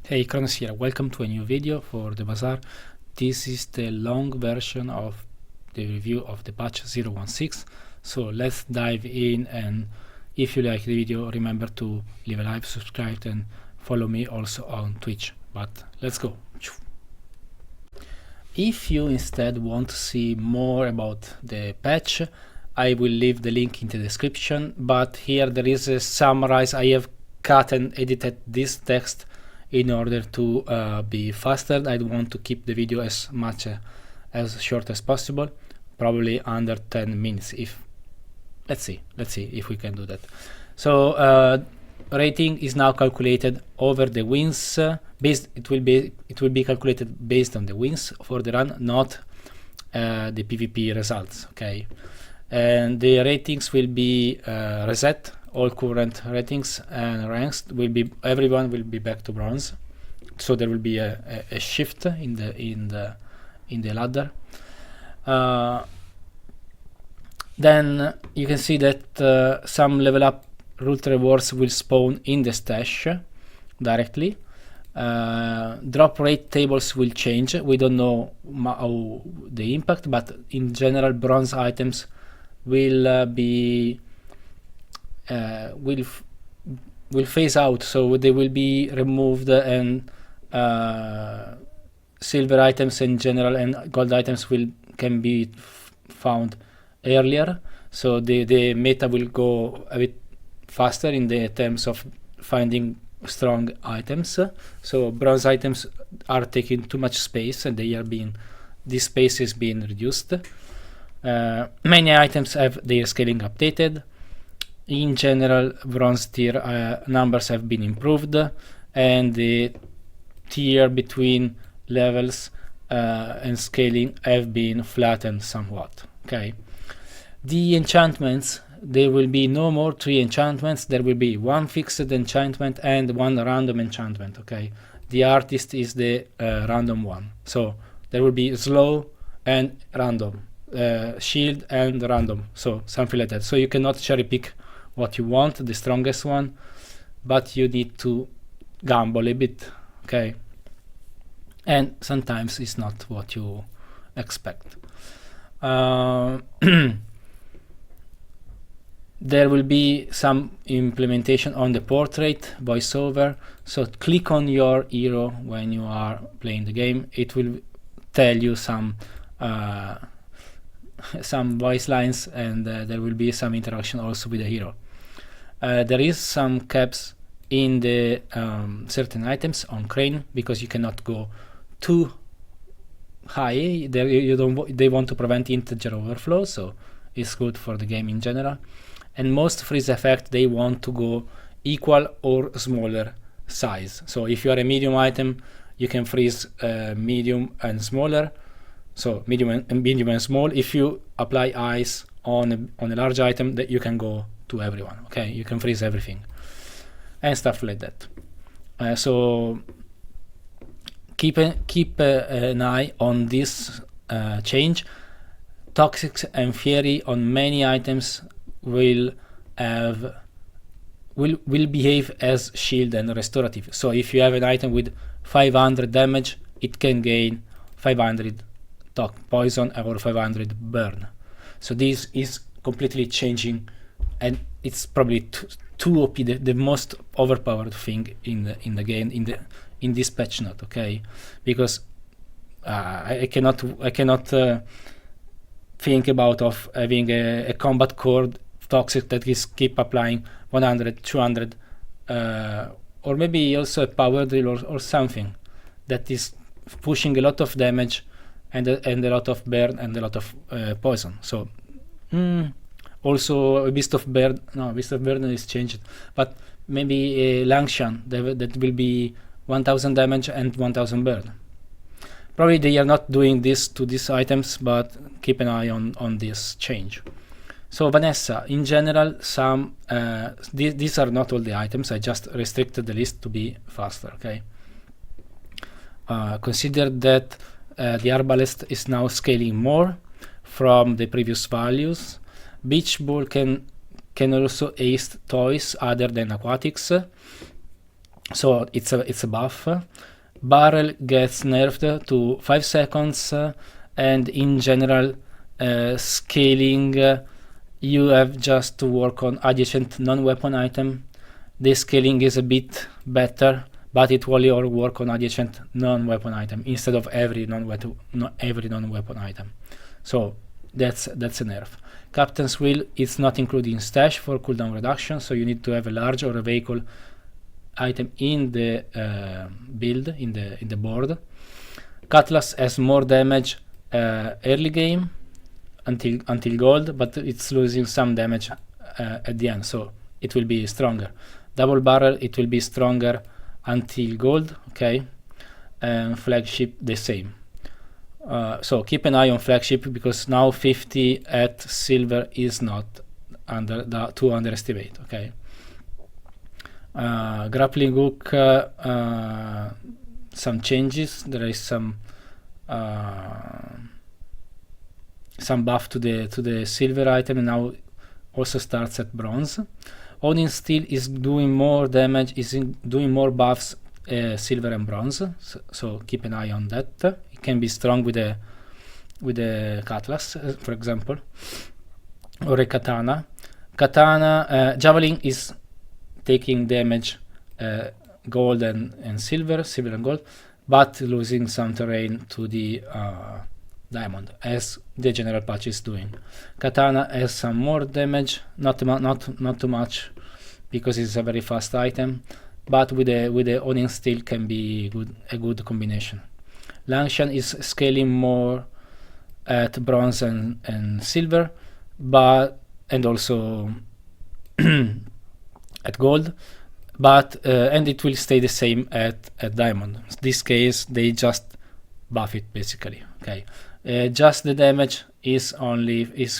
Hey, Kronos here. Welcome to a new video for the Bazaar. This is the long version of the review of the patch 0.16. So let's dive in, and if you like the video, remember to leave a like, subscribe, and follow me also on Twitch. But let's go. If you instead want to see more about the patch, I will leave the link in the description, but here there is a summary. I have cut and edited this text in order to be faster. I want to keep the video as short as possible, probably under 10 minutes. Let's see if we can do that. So rating is now calculated over the wins. It will be calculated based on the wins for the run, not the PvP results. Okay, and the ratings will be reset. All current ratings and ranks everyone will be back to bronze, so there will be a shift in the ladder. Then you can see that some level up root rewards will spawn in the stash directly. Drop rate tables will change. We don't know how the impact, but in general bronze items will be will phase out, so they will be removed, and silver items in general and gold items can be found earlier, so the meta will go a bit faster in the terms of finding strong items. So bronze items are taking too much space, and this space is being reduced. Many items have their scaling updated. In general, bronze tier numbers have been improved, and the tier between levels and scaling have been flattened somewhat. Okay, the enchantments, there will be no more 3 enchantments. There will be 1 fixed enchantment and 1 random enchantment. Okay, the artist is the random one, so there will be slow and random, shield and random, so something like that. So you cannot cherry pick what you want, the strongest one, but you need to gamble a bit. Okay, and sometimes it's not what you expect. There will be some implementation on the portrait voiceover, so click on your hero when you are playing the game. It will tell you some voice lines, and there will be some interaction also with the hero. There is some caps in the certain items on crane, because you cannot go too high. They want to prevent integer overflow, so it's good for the game in general. And most freeze effect, they want to go equal or smaller size. So if you are a medium item, you can freeze medium and smaller. So medium and small. If you apply ice on a large item, that you can go to everyone. Okay, you can freeze everything and stuff like that. So keep an eye on this change. Toxic and Fury on many items will behave as shield and restorative. So if you have an item with 500 damage, it can gain 500 poison or 500 burn. So this is completely changing, and it's probably too OP, the most overpowered thing in the game in this patch note. Okay, because I cannot think about having a combat core toxic that is keep applying 100, 200, or maybe also a power drill or something that is pushing a lot of damage and a lot of burn and a lot of poison. So also a Beast of Burden is changed, but maybe a Langshan that will be 1000 damage and 1000 burn. Probably they are not doing this to these items, but keep an eye on this change. So Vanessa, in general, these are not all the items. I just restricted the list to be faster. Okay. Consider that the Arbalest is now scaling more from the previous values. Beach Ball can also ace toys other than aquatics. So it's a buff. Barrel gets nerfed to 5 seconds, and in general, scaling, you have just to work on adjacent non-weapon item. The scaling is a bit better, but it will only work on adjacent non-weapon item instead of every non-weapon item. So that's a nerf. Captain's Wheel is not including stash for cooldown reduction, so you need to have a large or a vehicle item in the build, in the board. Cutlass has more damage early game until gold, but it's losing some damage at the end, so it will be stronger. Double barrel, it will be stronger until gold, okay, and flagship the same. So keep an eye on flagship, because now 50 at silver is not to underestimate, okay. Grappling hook, some changes. There is some buff to the silver item, and now also starts at bronze. Odin Steel is doing more damage, doing more buffs, silver and bronze. So keep an eye on that. It can be strong with the cutlass, for example, or a katana. Javelin is taking damage, gold and silver and gold, but losing some terrain to the diamond, as the general patch is doing. Katana has some more damage, not too much, because it's a very fast item, but with the Odin Steel can be a good combination. Langshan is scaling more at bronze and silver, and also at gold, but and it will stay the same at diamond. In this case, they just buff it basically. Okay, just the damage is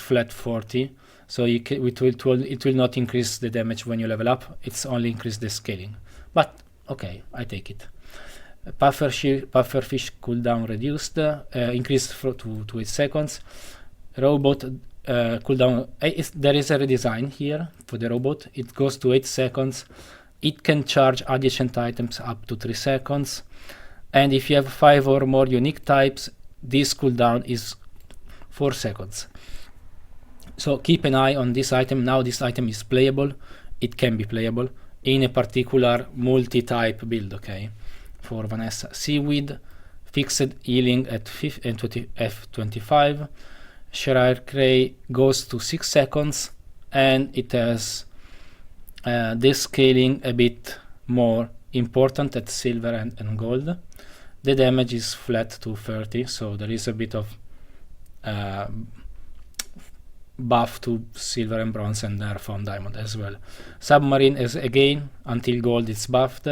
flat 40, so it will not increase the damage when you level up. It's only increase the scaling, but okay, I take it. Pufferfish cooldown reduced, increased to 8 seconds. Robot cooldown, there is a redesign here for the robot. It goes to 8 seconds. It can charge adjacent items up to 3 seconds. And if you have 5 or more unique types, this cooldown is 4 seconds. So keep an eye on this item. Now this item is playable. It can be playable in a particular multi-type build, okay? For Vanessa. Seaweed, fixed healing at F25. Shariah Cray goes to 6 seconds, and it has this scaling a bit more important at silver and gold. The damage is flat to 30, so there is a bit of buff to silver and bronze, and nerf on diamond as well. Submarine is again until gold it's buffed.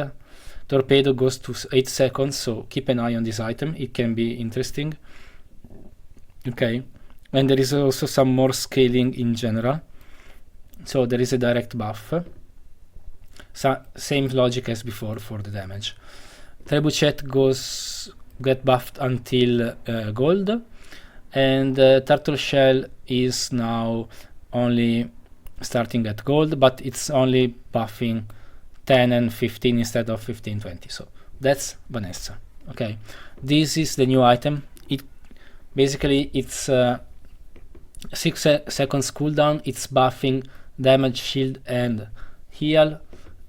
Torpedo goes to 8 seconds, so keep an eye on this item. It can be interesting. Okay, and there is also some more scaling in general. So there is a direct buff. Same logic as before for the damage. Trebuchet get buffed until gold, and Turtle Shell is now only starting at gold, but it's only buffing 10 and 15 instead of 15, 20. So that's Vanessa. Okay, this is the new item. It's 6 seconds cooldown. It's buffing damage, shield, and heal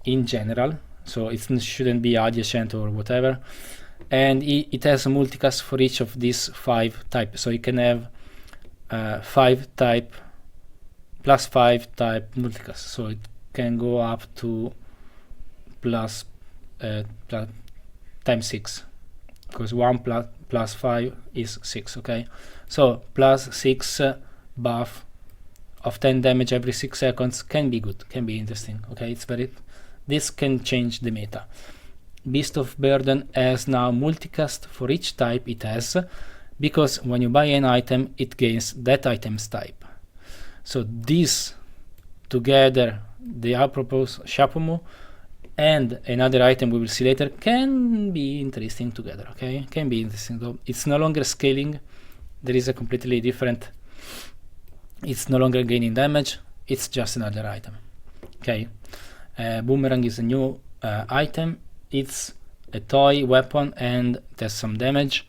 in general, so it shouldn't be adjacent or whatever. And it has a multicast for each of these 5 types, so you can have 5 type plus 5 type multicast, so it can go up to plus times 6, because 1 plus 5 is 6. Okay, so plus 6 buff of 10 damage every 6 seconds can be good, can be interesting. Okay, this can change the meta. Beast of Burden has now multicast for each type it has, because when you buy an item, it gains that item's type. So these together, the apropos Shapomu and another item we will see later, can be interesting together. Okay, can be interesting. Though it's no longer scaling. There is a completely different. It's no longer gaining damage. It's just another item. Okay. Boomerang is a new item. it's a toy weapon and does some damage.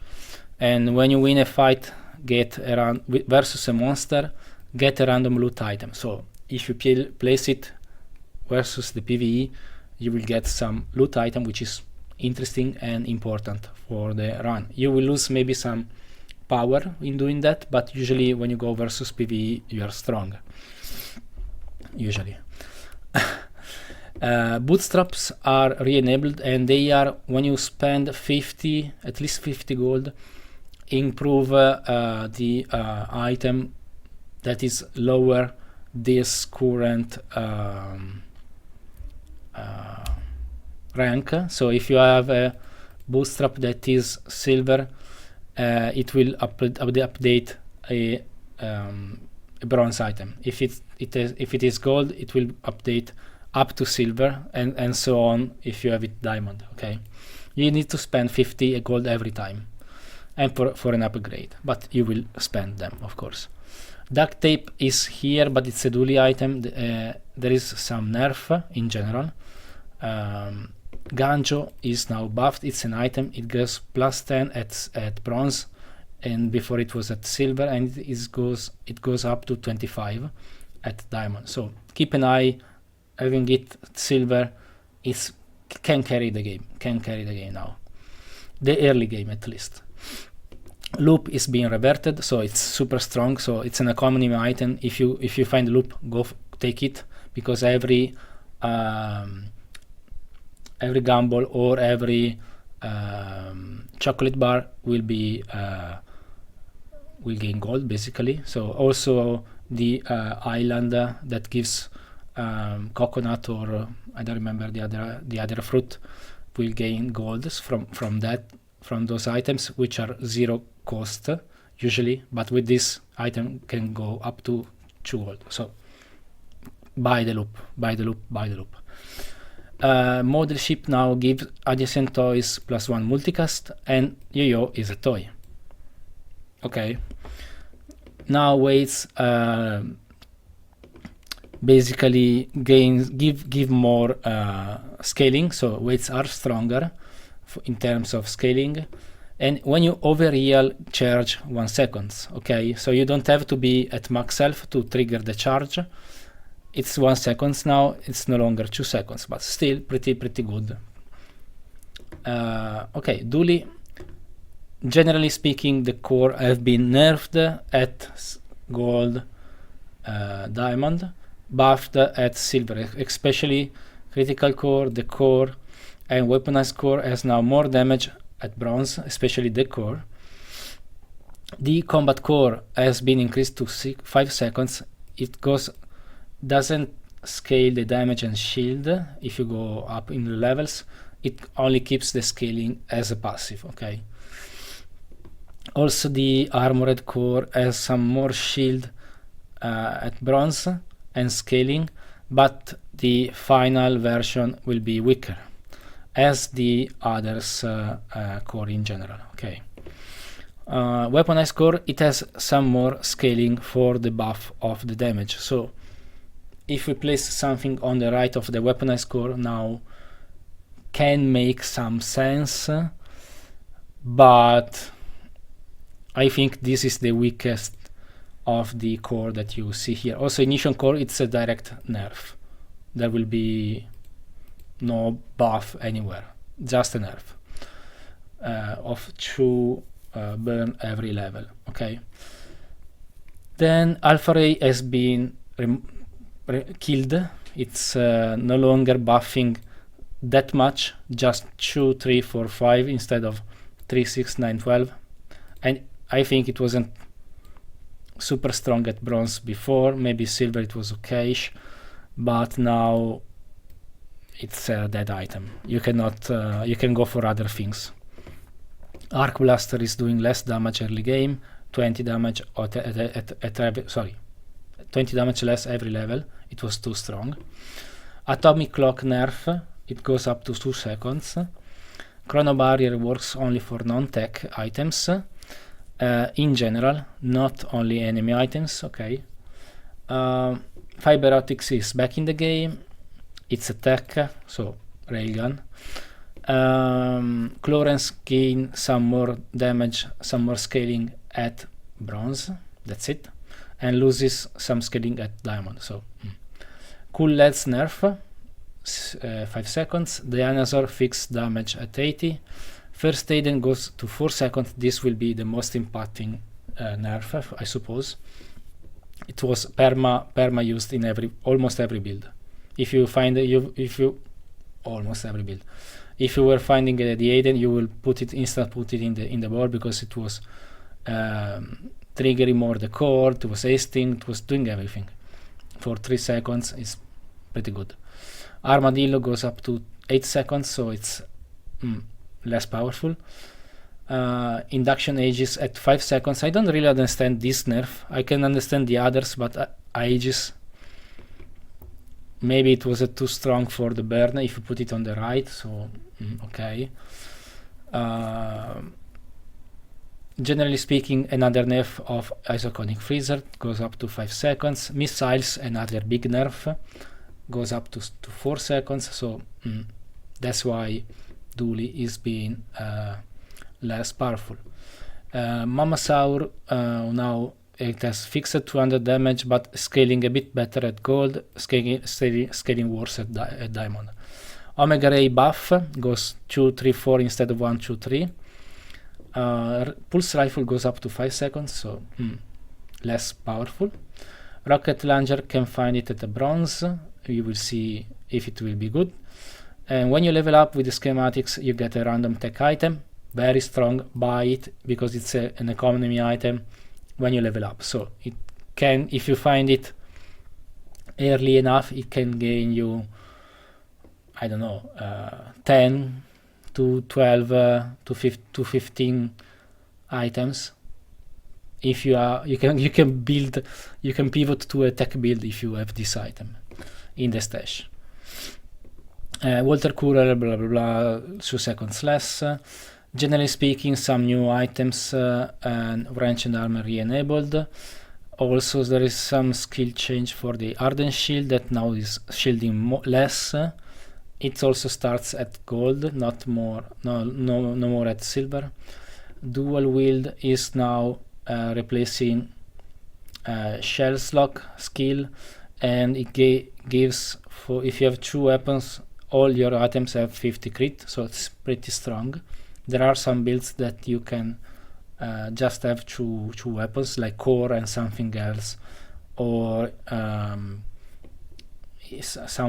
And when you win a fight, get around versus a monster, get a random loot item. So if you place it versus the PvE, you will get some loot item, which is interesting and important for the run. You will lose maybe some power in doing that, but usually when you go versus PvE, you are strong. Usually. Bootstraps are re-enabled, and they are when you spend at least 50 gold, improve the item that is lower this current rank. So if you have a bootstrap that is silver, it will update a bronze item. If it is gold, it will update up to silver, and so on if you have it diamond. Okay, you need to spend 50 gold every time, and for an upgrade, but you will spend them, of course. Duct tape is here, but it's a dually item. There is some nerf in general. Ganjo is now buffed. It's an item. It goes plus 10 at bronze, and before it was at silver, and it goes up to 25 at diamond. So keep an eye. Having it silver can carry the game. Now, the early game at least. Loop is being reverted, so it's super strong. So it's an economy item. If you find loop, take it, because every gumball or every chocolate bar will gain gold basically. So also the island that gives coconut, or I don't remember the other fruit, will gain golds from those items, which are 0 cost usually, but with this item can go up to 2 gold. So buy the loop. Model ship now gives adjacent toys +1 multicast, and yo-yo is a toy. Okay, now weights basically give more scaling, so weights are stronger in terms of scaling. And when you overheal, charge 1 second. Okay, so you don't have to be at max health to trigger the charge. It's 1 second now. It's no longer 2 seconds, but still pretty good. Okay, dually. Generally speaking, the core have been nerfed at gold, diamond, buffed at silver, especially critical core, the core, and weaponized core has now more damage at bronze, especially the core. The combat core has been increased to 5 seconds. It doesn't scale the damage and shield if you go up in the levels. It only keeps the scaling as a passive. Okay. Also, the armored core has some more shield at bronze and scaling, but the final version will be weaker, as the others core in general. Okay. Weaponized core, it has some more scaling for the buff of the damage. So if we place something on the right of the weaponized core now, can make some sense, but I think this is the weakest of the core that you see here. Also, Ignition core, it's a direct nerf. There will be no buff anywhere, just a nerf of 2 burn every level. Okay. Then Alpha Ray has been killed. It's no longer buffing that much, just 2, 3, 4, 5 instead of 3, 6, 9, 12. And I think it wasn't super strong at bronze before. Maybe silver it was okayish, but now it's a dead item. You cannot. You can go for other things. Arc Blaster is doing less damage early game, 20 damage sorry, 20 damage less every level. It was too strong. Atomic Clock nerf. It goes up to 2 seconds. Chrono Barrier works only for non-tech items. In general, not only enemy items. Okay. Fiber Optics is back in the game. It's a tech, so railgun. Clarence gain some more damage, some more scaling at bronze, that's it, and loses some scaling at diamond. So Cool Let's nerf, 5 seconds. Dinosaur fixed damage at 80. First Aiden goes to 4 seconds. This will be the most impacting nerf, I suppose. It was perma used in almost every build. If you find almost every build. If you were finding the Aiden, you will put it in the board, because it was triggering more the core, it was hasting, it was doing everything. For 3 seconds is pretty good. Armadillo goes up to 8 seconds, so it's less powerful. Induction Aegis at 5 seconds. I don't really understand this nerf. I can understand the others, but Aegis, maybe it was too strong for the burn if you put it on the right, so okay. Generally speaking, another nerf of Isoconic Freezer goes up to 5 seconds. Missiles, another big nerf, goes up to 4 seconds, so that's why Dooley is being less powerful. Mamasaur, now it has fixed 200 damage, but scaling a bit better at gold, scaling worse at diamond. Omega Ray buff goes 2, 3, 4 instead of 1, 2, 3. Pulse Rifle goes up to 5 seconds, so less powerful. Rocket Launcher can find it at a bronze. You will see if it will be good. And when you level up with the schematics, you get a random tech item. Very strong, buy it, because it's an economy item when you level up. So it can, if you find it early enough, it can gain you, I don't know, 10 to 12 to 15 items. If you can pivot to a tech build if you have this item in the stash. Water cooler, blah blah blah, 2 seconds less. Generally speaking, some new items and wrench and armor re-enabled. Also, there is some skill change for the Arden Shield that now is shielding less. It also starts at gold, not more, no more at silver. Dual wield is now replacing Shell's Lock skill, and it gives, for if you have 2 weapons, all your items have 50 crit, so it's pretty strong. There are some builds that you can just have two weapons, like core and something else, or some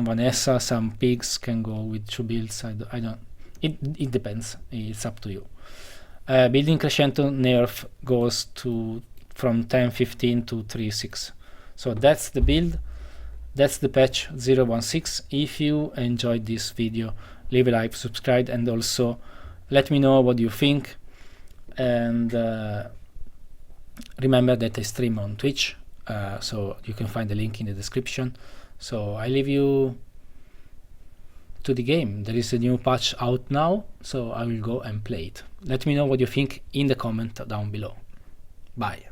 Vanessa, some pigs can go with 2 builds. I don't. It depends. It's up to you. Building Crescendo nerf goes from 10.15 to 3.6. So that's the build. That's the patch 0.16. If you enjoyed this video, leave a like, subscribe, and also let me know what you think. And remember that I stream on Twitch, so you can find the link in the description. So I leave you to the game. There is a new patch out now, so I will go and play it. Let me know what you think in the comment down below. Bye.